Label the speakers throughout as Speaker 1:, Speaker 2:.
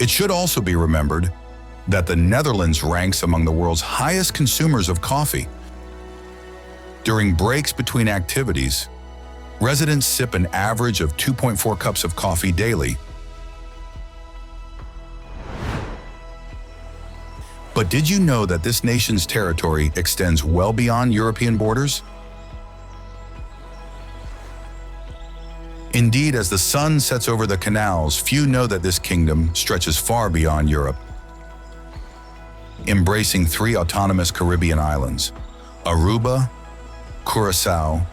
Speaker 1: It should also be remembered that the Netherlands ranks among the world's highest consumers of coffee. During breaks between activities, residents sip an average of 2.4 cups of coffee daily. But did you know that this nation's territory extends well beyond European borders? Indeed, as the sun sets over the canals, few know that this kingdom stretches far beyond Europe, embracing 3 autonomous Caribbean islands, Aruba, Curaçao,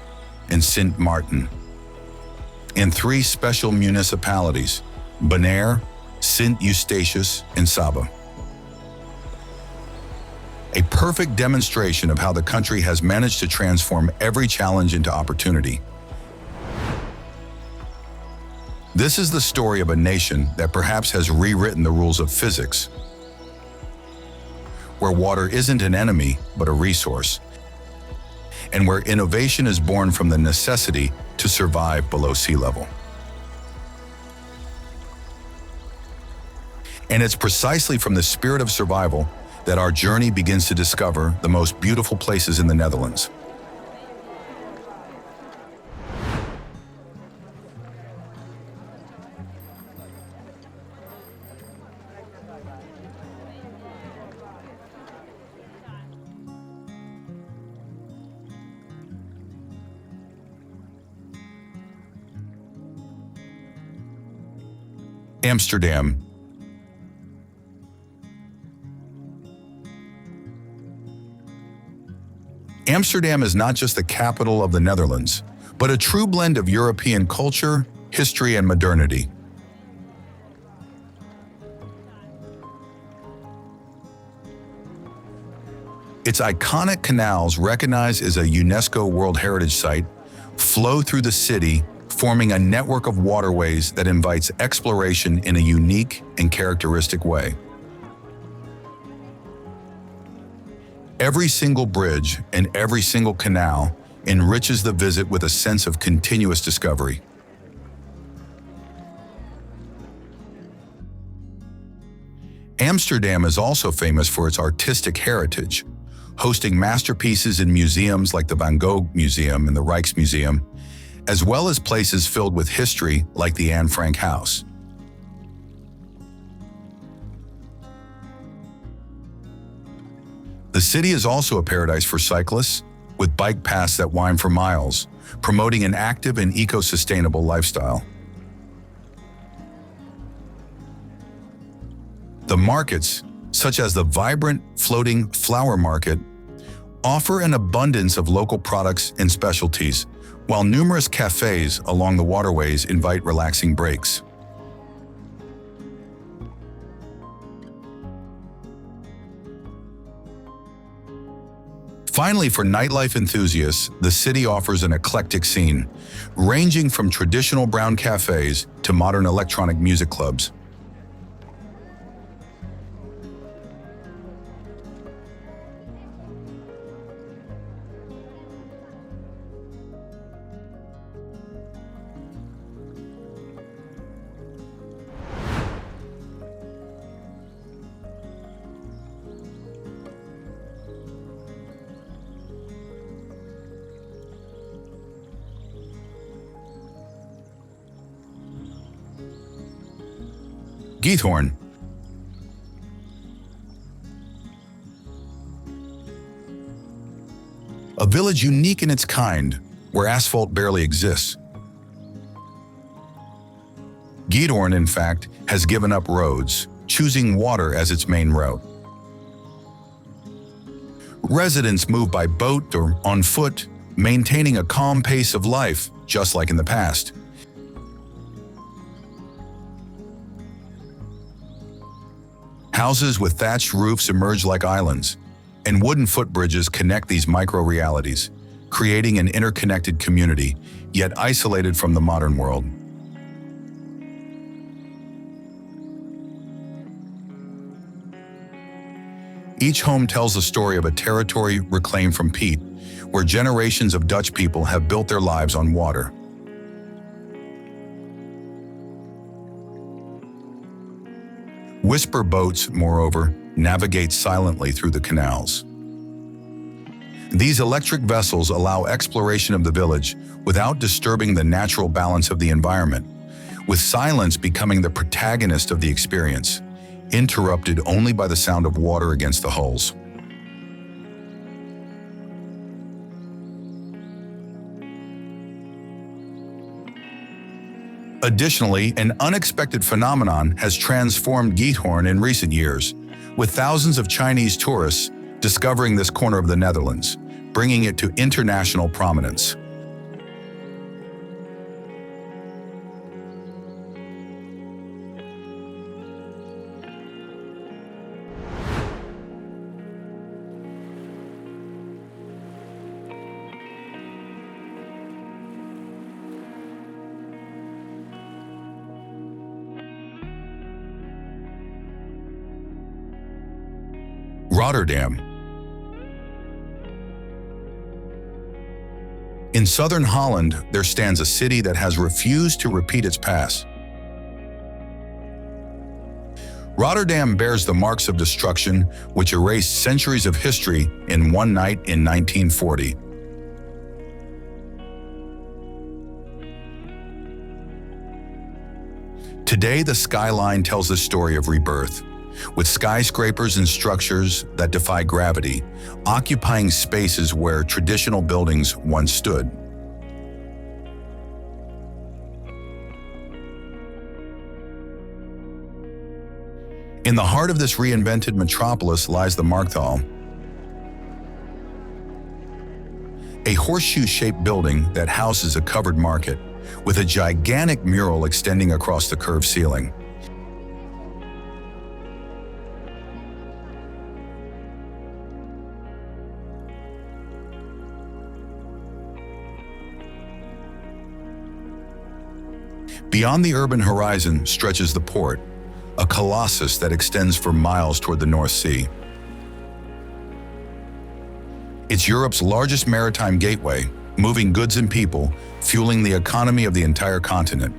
Speaker 1: and Sint Maarten, and 3 special municipalities, Bonaire, Sint Eustatius, and Saba. A perfect demonstration of how the country has managed to transform every challenge into opportunity. This is the story of a nation that perhaps has rewritten the rules of physics, where water isn't an enemy, but a resource, and where innovation is born from the necessity to survive below sea level. And it's precisely from the spirit of survival that our journey begins to discover the most beautiful places in the Netherlands. Amsterdam. Amsterdam is not just the capital of the Netherlands, but a true blend of European culture, history, and modernity. Its iconic canals, recognized as a UNESCO World Heritage Site, flow through the city, forming a network of waterways that invites exploration in a unique and characteristic way. Every single bridge and every single canal enriches the visit with a sense of continuous discovery. Amsterdam is also famous for its artistic heritage, hosting masterpieces in museums like the Van Gogh Museum and the Rijksmuseum, as well as places filled with history like the Anne Frank House. The city is also a paradise for cyclists, with bike paths that wind for miles, promoting an active and eco-sustainable lifestyle. The markets, such as the vibrant floating flower market, offer an abundance of local products and specialties, while numerous cafes along the waterways invite relaxing breaks. Finally, for nightlife enthusiasts, the city offers an eclectic scene, ranging from traditional brown cafes to modern electronic music clubs. Giethoorn. A village unique in its kind, where asphalt barely exists. Giethoorn, in fact, has given up roads, choosing water as its main route. Residents move by boat or on foot, maintaining a calm pace of life, just like in the past. Houses with thatched roofs emerge like islands, and wooden footbridges connect these micro-realities, creating an interconnected community, yet isolated from the modern world. Each home tells the story of a territory reclaimed from peat, where generations of Dutch people have built their lives on water. Whisper boats, moreover, navigate silently through the canals. These electric vessels allow exploration of the village without disturbing the natural balance of the environment, with silence becoming the protagonist of the experience, interrupted only by the sound of water against the hulls. Additionally, an unexpected phenomenon has transformed Giethoorn in recent years, with thousands of Chinese tourists discovering this corner of the Netherlands, bringing it to international prominence. Rotterdam. In southern Holland, there stands a city that has refused to repeat its past. Rotterdam bears the marks of destruction which erased centuries of history in one night in 1940. Today, the skyline tells the story of rebirth, with skyscrapers and structures that defy gravity, occupying spaces where traditional buildings once stood. In the heart of this reinvented metropolis lies the Markthal, a horseshoe-shaped building that houses a covered market, with a gigantic mural extending across the curved ceiling. Beyond the urban horizon stretches the port, a colossus that extends for miles toward the North Sea. It's Europe's largest maritime gateway, moving goods and people, fueling the economy of the entire continent.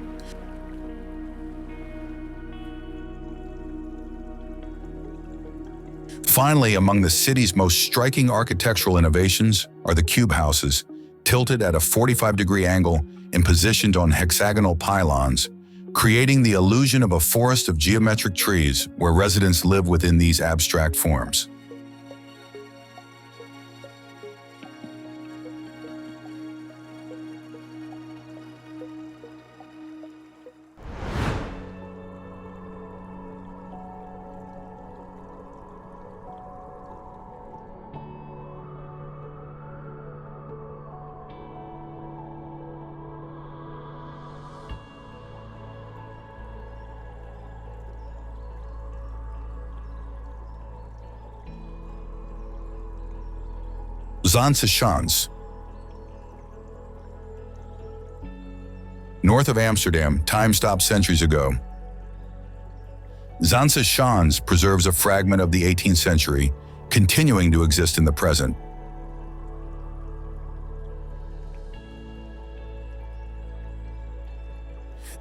Speaker 1: Finally, among the city's most striking architectural innovations are the cube houses, tilted at a 45-degree angle and positioned on hexagonal pylons, creating the illusion of a forest of geometric trees where residents live within these abstract forms. Zaanse Schans. North of Amsterdam, time stopped centuries ago. Zaanse Schans preserves a fragment of the 18th century, continuing to exist in the present.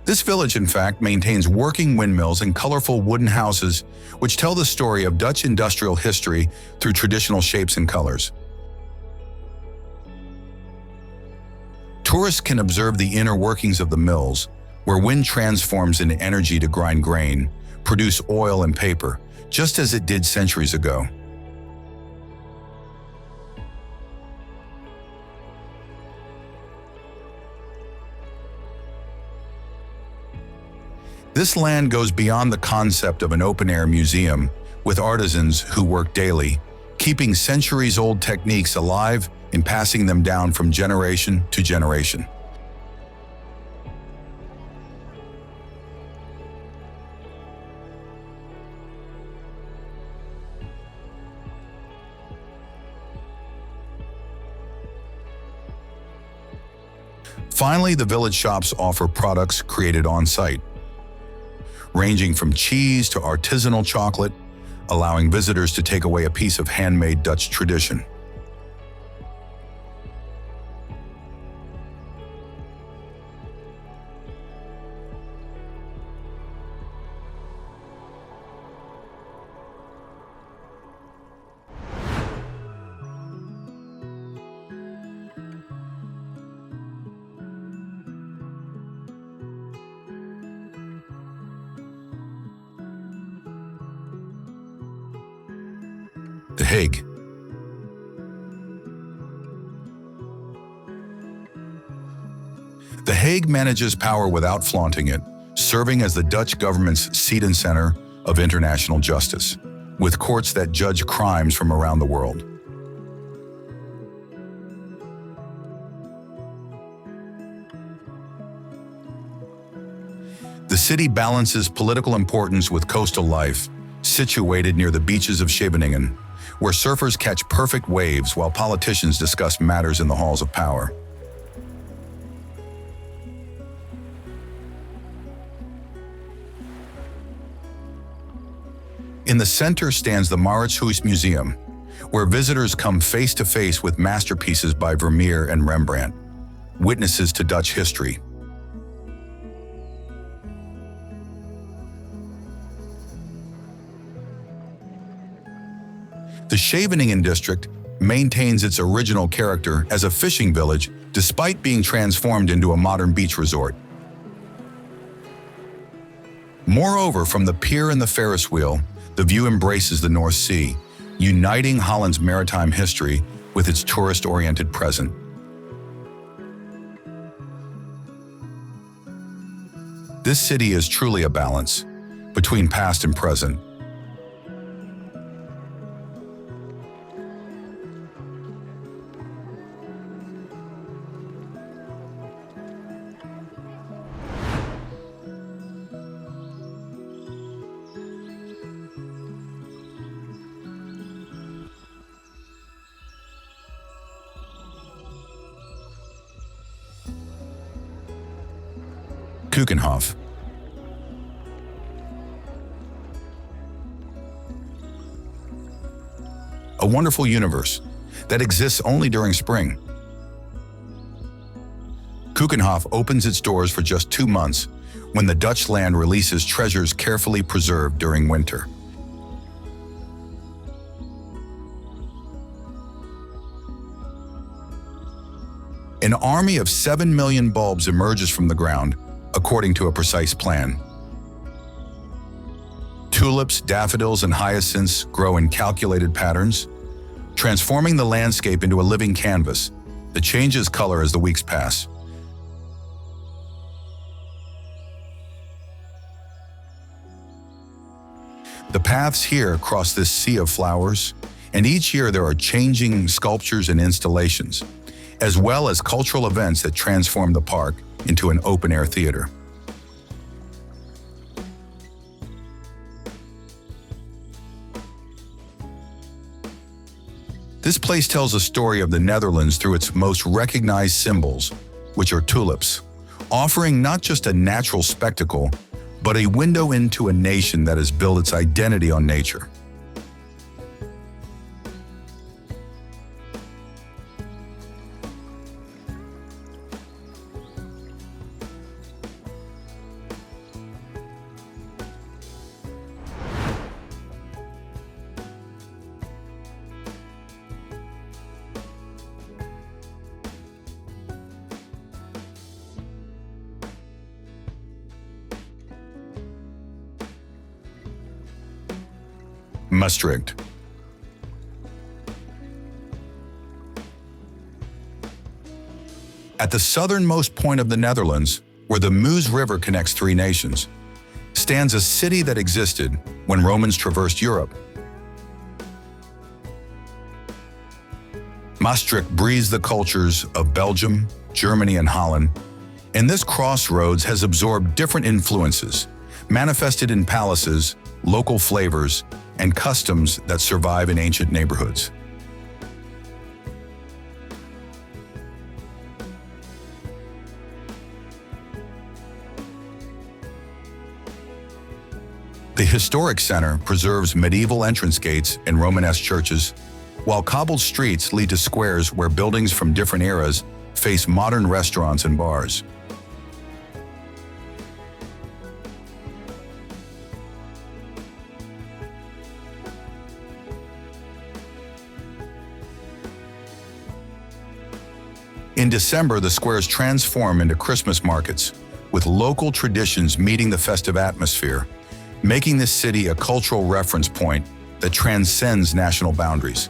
Speaker 1: This village, in fact, maintains working windmills and colorful wooden houses which tell the story of Dutch industrial history through traditional shapes and colors. Tourists can observe the inner workings of the mills, where wind transforms into energy to grind grain, produce oil and paper, just as it did centuries ago. This land goes beyond the concept of an open-air museum, with artisans who work daily, keeping centuries-old techniques alive and passing them down from generation to generation. Finally, the village shops offer products created on-site, ranging from cheese to artisanal chocolate, allowing visitors to take away a piece of handmade Dutch tradition. The Hague. The Hague manages power without flaunting it, serving as the Dutch government's seat and center of international justice, with courts that judge crimes from around the world. The city balances political importance with coastal life, situated near the beaches of Scheveningen, where surfers catch perfect waves while politicians discuss matters in the halls of power. In the center stands the Mauritshuis Museum, where visitors come face to face with masterpieces by Vermeer and Rembrandt, witnesses to Dutch history. The Scheveningen district maintains its original character as a fishing village despite being transformed into a modern beach resort. Moreover, from the pier and the Ferris wheel, the view embraces the North Sea, uniting Holland's maritime history with its tourist-oriented present. This city is truly a balance between past and present. Keukenhof. A wonderful universe that exists only during spring. Keukenhof opens its doors for just 2 months when the Dutch land releases treasures carefully preserved during winter. An army of 7 million bulbs emerges from the ground, according to a precise plan. Tulips, daffodils, and hyacinths grow in calculated patterns, transforming the landscape into a living canvas that changes color as the weeks pass. The paths here cross this sea of flowers, and each year there are changing sculptures and installations, as well as cultural events that transform the park into an open-air theater. This place tells a story of the Netherlands through its most recognized symbols, which are tulips, offering not just a natural spectacle, but a window into a nation that has built its identity on nature. Maastricht. At the southernmost point of the Netherlands, where the Meuse River connects 3 nations, stands a city that existed when Romans traversed Europe. Maastricht breathes the cultures of Belgium, Germany, and Holland, and this crossroads has absorbed different influences, manifested in palaces, local flavors, and customs that survive in ancient neighborhoods. The historic center preserves medieval entrance gates and Romanesque churches, while cobbled streets lead to squares where buildings from different eras face modern restaurants and bars. In December, the squares transform into Christmas markets, with local traditions meeting the festive atmosphere, making this city a cultural reference point that transcends national boundaries.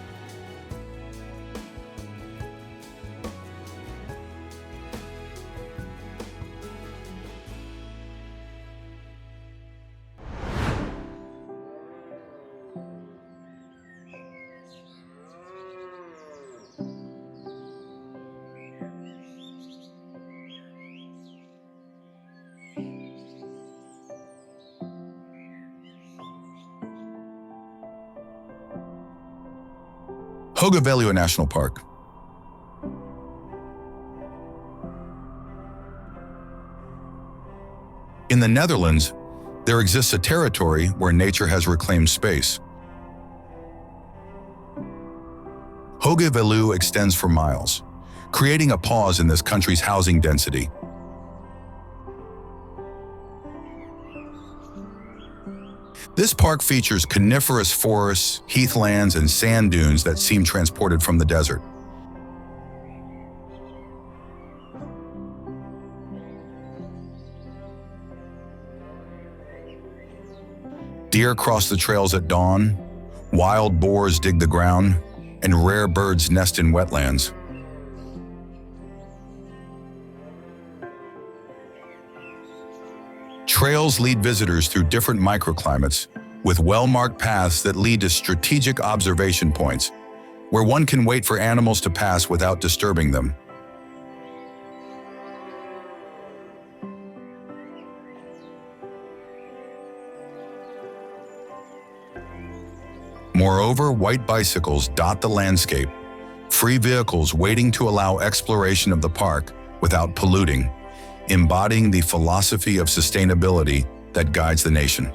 Speaker 1: Hoge Veluwe National Park. In the Netherlands, there exists a territory where nature has reclaimed space. Hoge Veluwe extends for miles, creating a pause in this country's housing density. This park features coniferous forests, heathlands, and sand dunes that seem transported from the desert. Deer cross the trails at dawn, wild boars dig the ground, and rare birds nest in wetlands. Trails lead visitors through different microclimates, with well-marked paths that lead to strategic observation points, where one can wait for animals to pass without disturbing them. Moreover, white bicycles dot the landscape, free vehicles waiting to allow exploration of the park without polluting, embodying the philosophy of sustainability that guides the nation.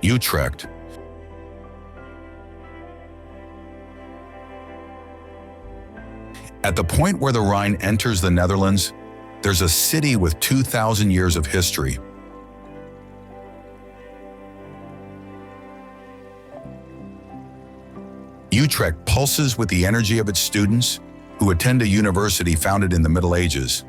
Speaker 1: Utrecht. At the point where the Rhine enters the Netherlands, there's a city with 2,000 years of history. Utrecht pulses with the energy of its students, who attend a university founded in the Middle Ages.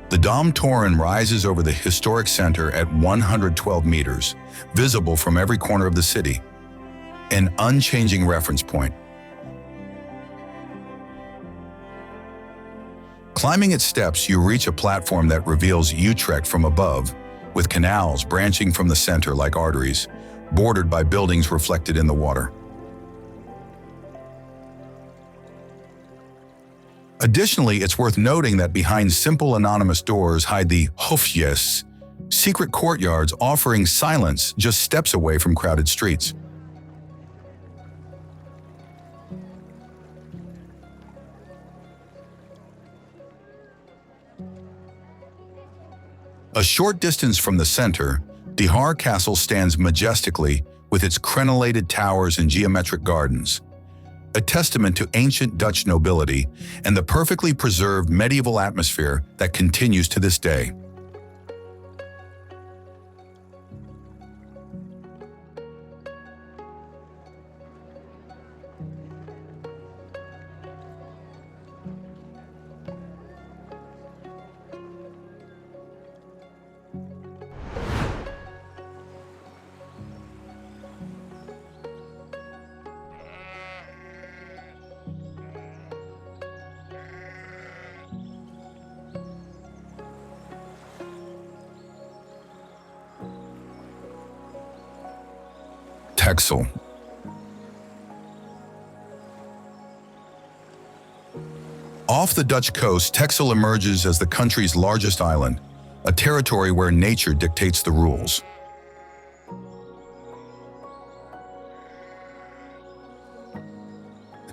Speaker 1: The Dom Toren rises over the historic center at 112 meters, visible from every corner of the city, an unchanging reference point. Climbing its steps, you reach a platform that reveals Utrecht from above, with canals branching from the center like arteries, bordered by buildings reflected in the water. Additionally, it's worth noting that behind simple anonymous doors hide the hofjes, secret courtyards offering silence just steps away from crowded streets. A short distance from the center, De Haar Castle stands majestically with its crenellated towers and geometric gardens, a testament to ancient Dutch nobility and the perfectly preserved medieval atmosphere that continues to this day. Texel. Off the Dutch coast, Texel emerges as the country's largest island, a territory where nature dictates the rules.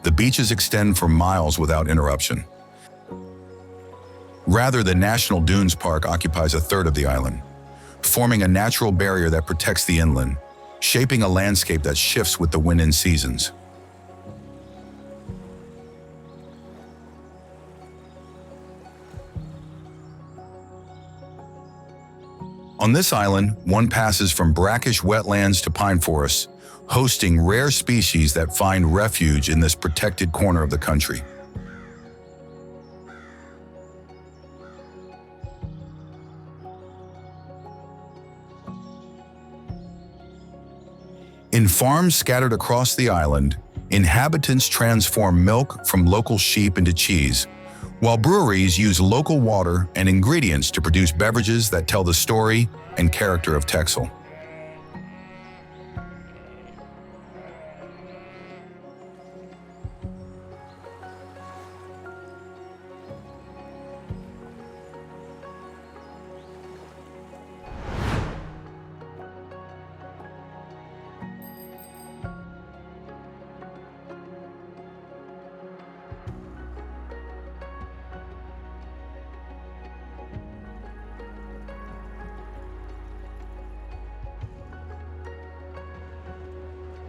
Speaker 1: The beaches extend for miles without interruption. Rather, the National Dunes Park occupies a third of the island, forming a natural barrier that protects the inland, shaping a landscape that shifts with the wind and seasons. On this island, one passes from brackish wetlands to pine forests, hosting rare species that find refuge in this protected corner of the country. In farms scattered across the island, inhabitants transform milk from local sheep into cheese, while breweries use local water and ingredients to produce beverages that tell the story and character of Texel.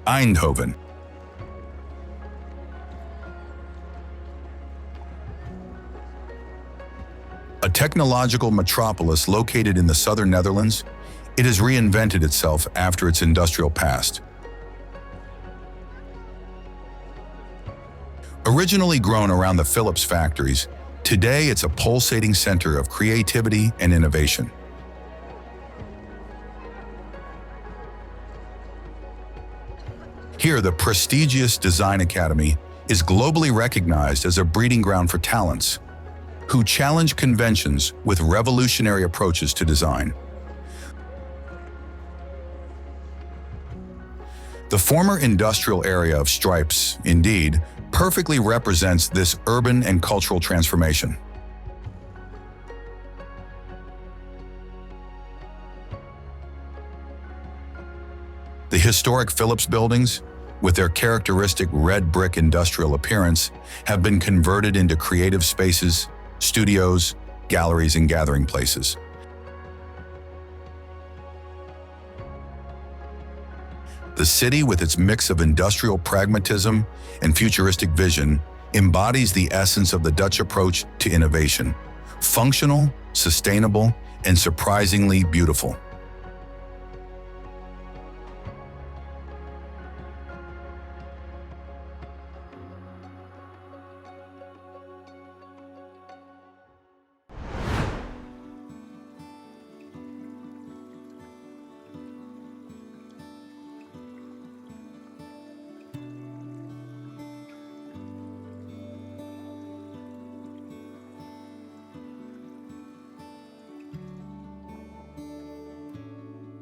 Speaker 1: Eindhoven. A technological metropolis located in the southern Netherlands, it has reinvented itself after its industrial past. Originally grown around the Philips factories, today it's a pulsating center of creativity and innovation. Here, the prestigious Design Academy is globally recognized as a breeding ground for talents who challenge conventions with revolutionary approaches to design. The former industrial area of Stripes, indeed, perfectly represents this urban and cultural transformation. The historic Philips buildings, with their characteristic red brick industrial appearance, have been converted into creative spaces, studios, galleries, and gathering places. The city, with its mix of industrial pragmatism and futuristic vision, embodies the essence of the Dutch approach to innovation: functional, sustainable, and surprisingly beautiful.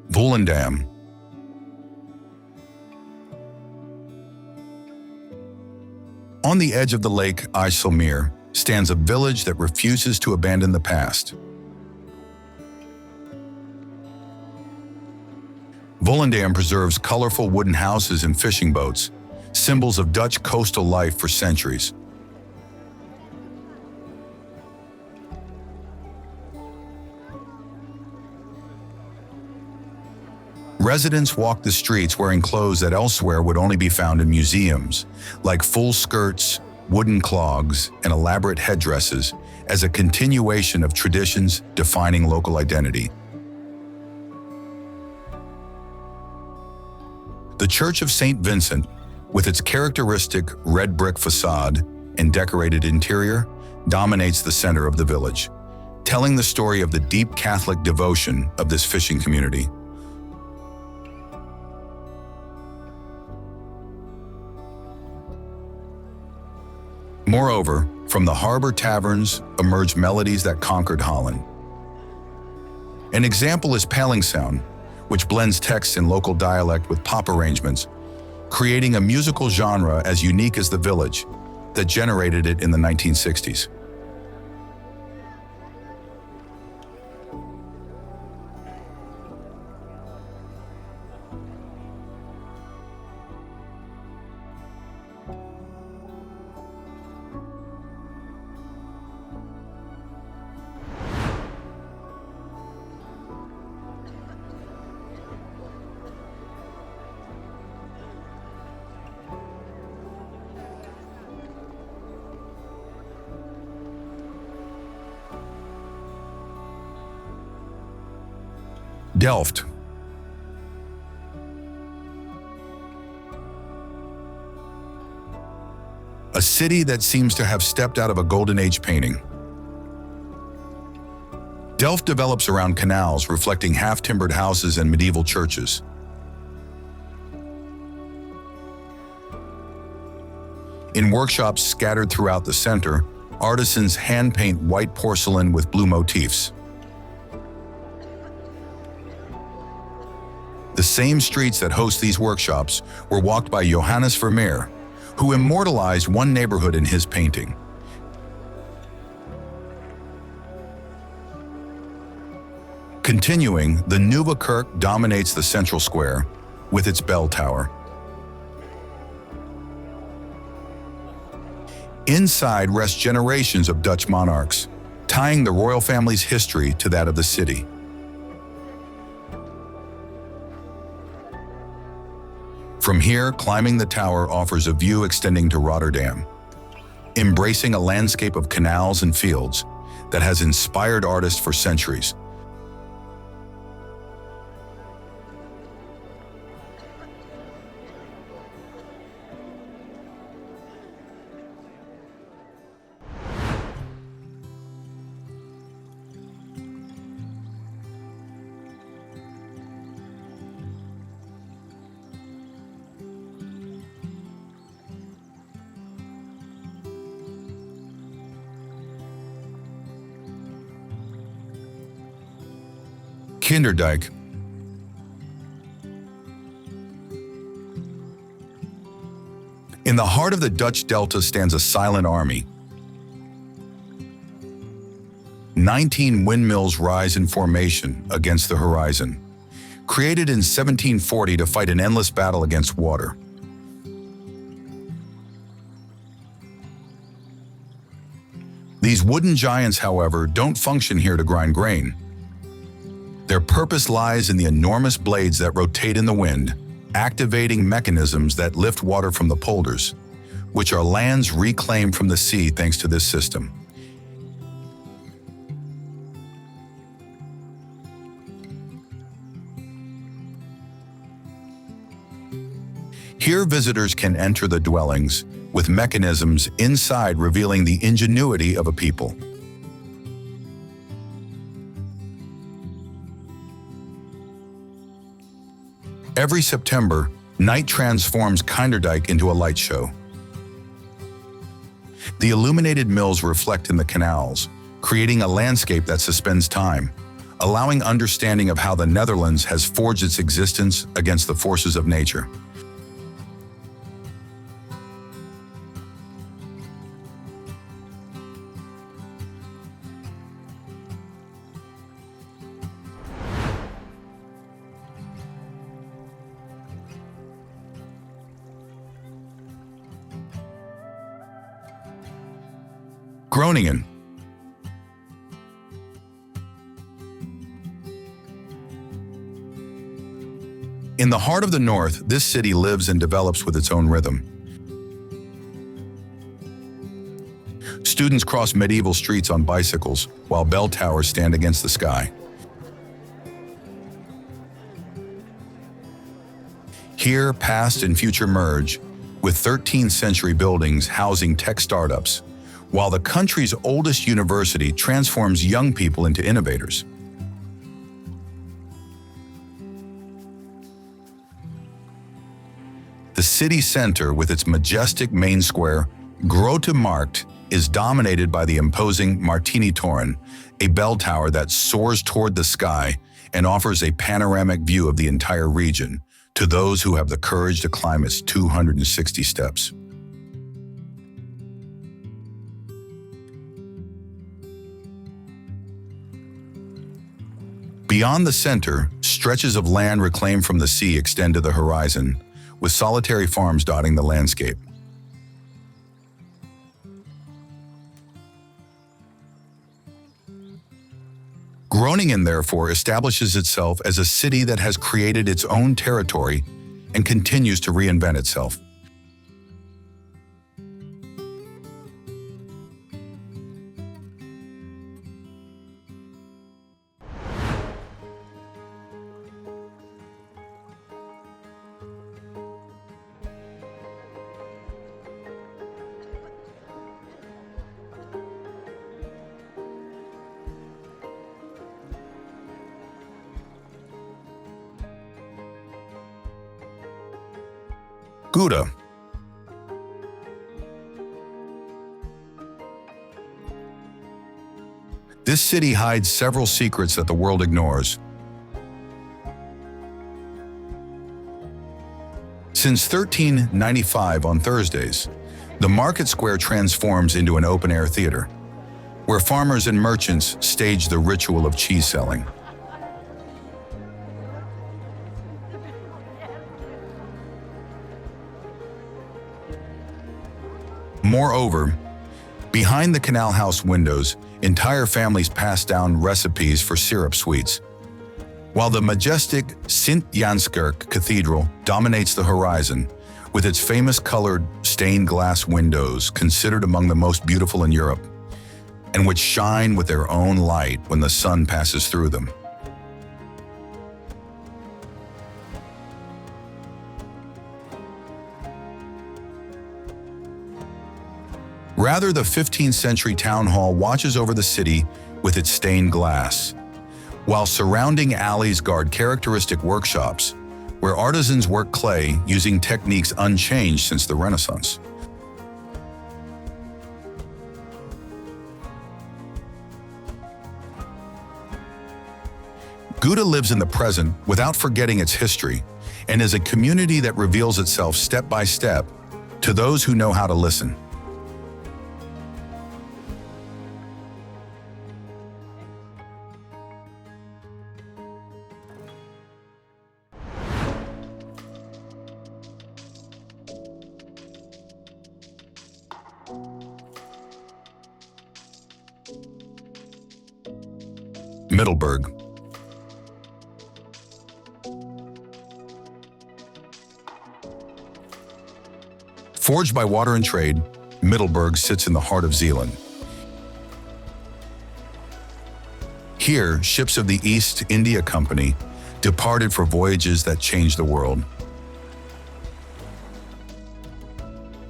Speaker 1: Volendam. On the edge of the lake IJsselmeer stands a village that refuses to abandon the past. Volendam preserves colorful wooden houses and fishing boats, symbols of Dutch coastal life for centuries. Residents walk the streets wearing clothes that elsewhere would only be found in museums, like full skirts, wooden clogs, and elaborate headdresses, as a continuation of traditions defining local identity. The Church of St. Vincent, with its characteristic red brick facade and decorated interior, dominates the center of the village, telling the story of the deep Catholic devotion of this fishing community. Moreover, from the harbor taverns emerged melodies that conquered Holland. An example is Palingsound, which blends texts in local dialect with pop arrangements, creating a musical genre as unique as the village that generated it in the 1960s. Delft. A city that seems to have stepped out of a Golden Age painting. Delft develops around canals reflecting half-timbered houses and medieval churches. In workshops scattered throughout the center, artisans hand-paint white porcelain with blue motifs. The same streets that host these workshops were walked by Johannes Vermeer, who immortalized one neighborhood in his painting. Continuing, the Nieuwe Kerk dominates the central square with its bell tower. Inside rest generations of Dutch monarchs, tying the royal family's history to that of the city. From here, climbing the tower offers a view extending to Rotterdam, embracing a landscape of canals and fields that has inspired artists for centuries. Kinderdijk. In the heart of the Dutch Delta stands a silent army. 19 windmills rise in formation against the horizon, created in 1740 to fight an endless battle against water. These wooden giants, however, don't function here to grind grain. Their purpose lies in the enormous blades that rotate in the wind, activating mechanisms that lift water from the polders, which are lands reclaimed from the sea thanks to this system. Here visitors can enter the dwellings, with mechanisms inside revealing the ingenuity of a people. Every September, night transforms Kinderdijk into a light show. The illuminated mills reflect in the canals, creating a landscape that suspends time, allowing understanding of how the Netherlands has forged its existence against the forces of nature. Groningen. In the heart of the north, this city lives and develops with its own rhythm. Students cross medieval streets on bicycles, while bell towers stand against the sky. Here, past and future merge, with 13th century buildings housing tech startups, while the country's oldest university transforms young people into innovators. The city center, with its majestic main square, Grote Markt, is dominated by the imposing Martini-toren, a bell tower that soars toward the sky and offers a panoramic view of the entire region to those who have the courage to climb its 260 steps. Beyond the center, stretches of land reclaimed from the sea extend to the horizon, with solitary farms dotting the landscape. Groningen, therefore, establishes itself as a city that has created its own territory and continues to reinvent itself. Gouda. This city hides several secrets that the world ignores. Since 1395 on Thursdays, the market square transforms into an open-air theater, where farmers and merchants stage the ritual of cheese selling. Moreover, behind the canal house windows, entire families pass down recipes for syrup sweets, while the majestic Sint-Janskerk Cathedral dominates the horizon with its famous colored stained glass windows considered among the most beautiful in Europe, and which shine with their own light when the sun passes through them. Rather, the 15th century town hall watches over the city with its stained glass, while surrounding alleys guard characteristic workshops where artisans work clay using techniques unchanged since the Renaissance. Gouda lives in the present without forgetting its history and is a community that reveals itself step by step to those who know how to listen. Middelburg. Forged by water and trade, Middelburg sits in the heart of Zealand. Here, ships of the East India Company departed for voyages that changed the world.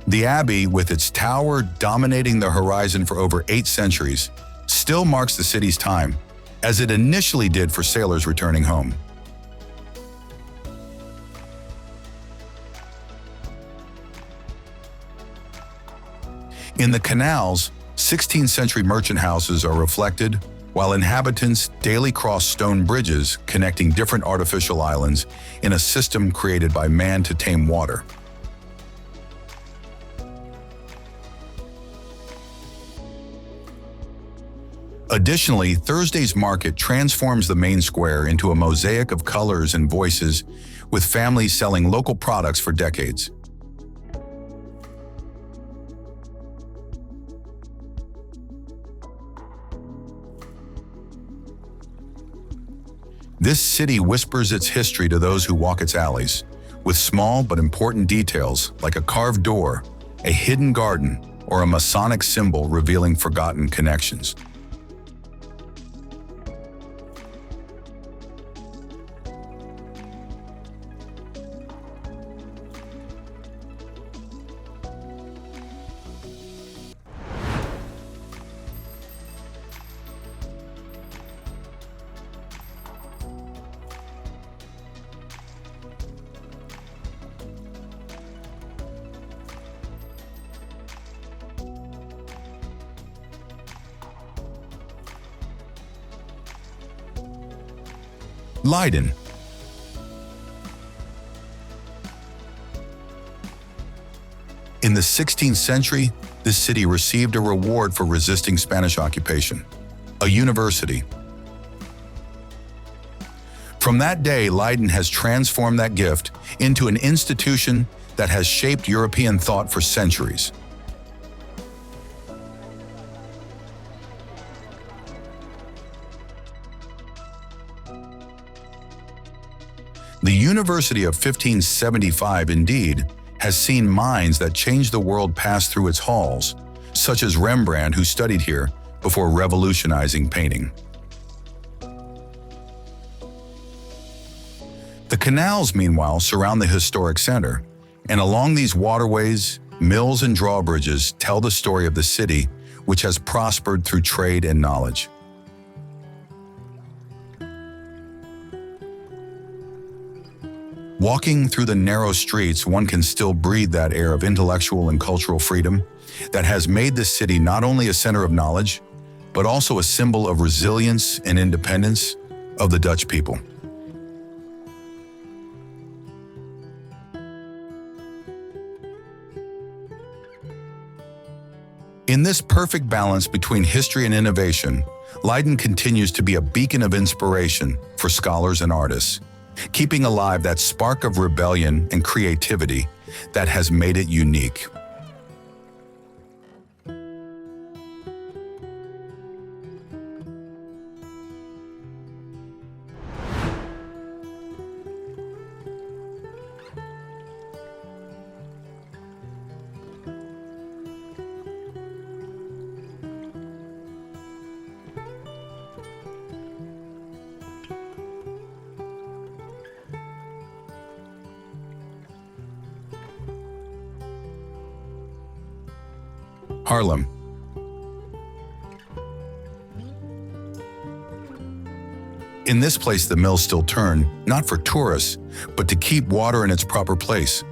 Speaker 1: The abbey, with its tower dominating the horizon for over 8 centuries, still marks the city's time, as it initially did for sailors returning home. In the canals, 16th century merchant houses are reflected, while inhabitants daily cross stone bridges connecting different artificial islands in a system created by man to tame water. Additionally, Thursday's market transforms the main square into a mosaic of colors and voices, with families selling local products for decades. This city whispers its history to those who walk its alleys, with small but important details like a carved door, a hidden garden, or a Masonic symbol revealing forgotten connections. Leiden. In the 16th century, this city received a reward for resisting Spanish occupation, a university. From that day, Leiden has transformed that gift into an institution that has shaped European thought for centuries. The University of 1575, indeed, has seen minds that changed the world pass through its halls, such as Rembrandt, who studied here before revolutionizing painting. The canals, meanwhile, surround the historic center, and along these waterways, mills and drawbridges tell the story of the city, which has prospered through trade and knowledge. Walking through the narrow streets, one can still breathe that air of intellectual and cultural freedom that has made this city not only a center of knowledge, but also a symbol of resilience and independence of the Dutch people. In this perfect balance between history and innovation, Leiden continues to be a beacon of inspiration for scholars and artists, keeping alive that spark of rebellion and creativity that has made it unique. Haarlem. In this place, the mills still turn, not for tourists, but to keep water in its proper place.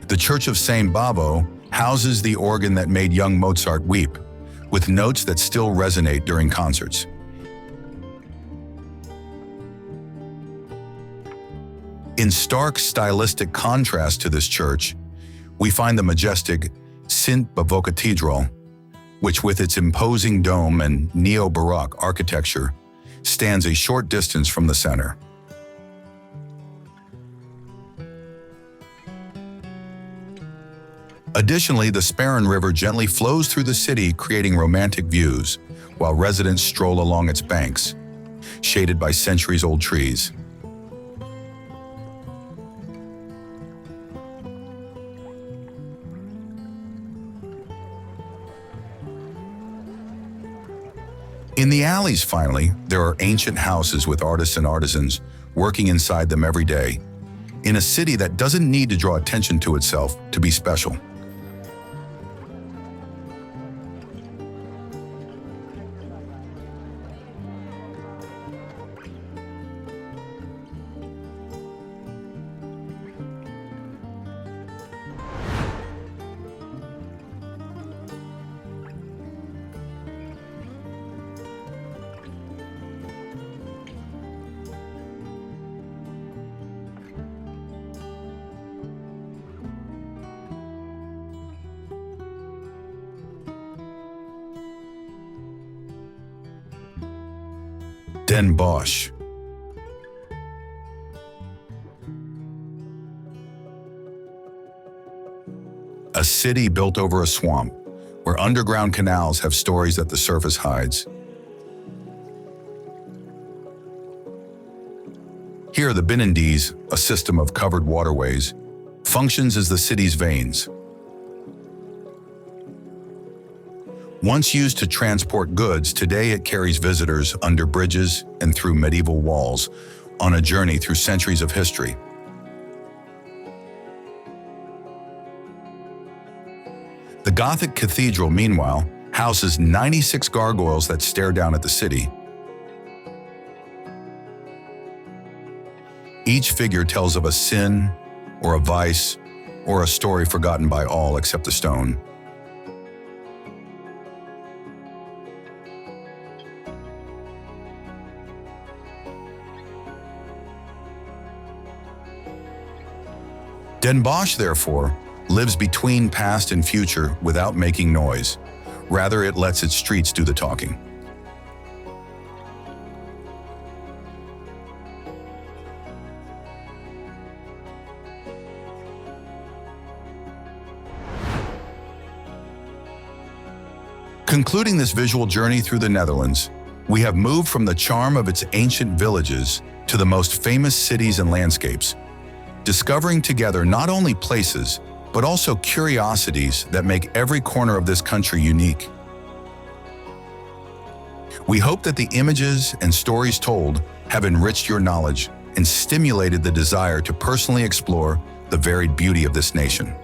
Speaker 1: The Church of St. Bavo houses the organ that made young Mozart weep, with notes that still resonate during concerts. In stark stylistic contrast to this church, we find the majestic Sint Bavo Cathedral, which with its imposing dome and neo-Baroque architecture stands a short distance from the center. Additionally, the Sparen River gently flows through the city, creating romantic views, while residents stroll along its banks, shaded by centuries-old trees. In the alleys, finally, there are ancient houses with artists and artisans working inside them every day, in a city that doesn't need to draw attention to itself to be special. Den Bosch. A city built over a swamp, where underground canals have stories that the surface hides. Here, the Binnendies, a system of covered waterways, functions as the city's veins. Once used to transport goods, today it carries visitors under bridges and through medieval walls on a journey through centuries of history. The Gothic cathedral, meanwhile, houses 96 gargoyles that stare down at the city. Each figure tells of a sin, or a vice, or a story forgotten by all except the stone. Den Bosch, therefore, lives between past and future without making noise. Rather, it lets its streets do the talking. Concluding this visual journey through the Netherlands, we have moved from the charm of its ancient villages to the most famous cities and landscapes, discovering together not only places, but also curiosities that make every corner of this country unique. We hope that the images and stories told have enriched your knowledge and stimulated the desire to personally explore the varied beauty of this nation.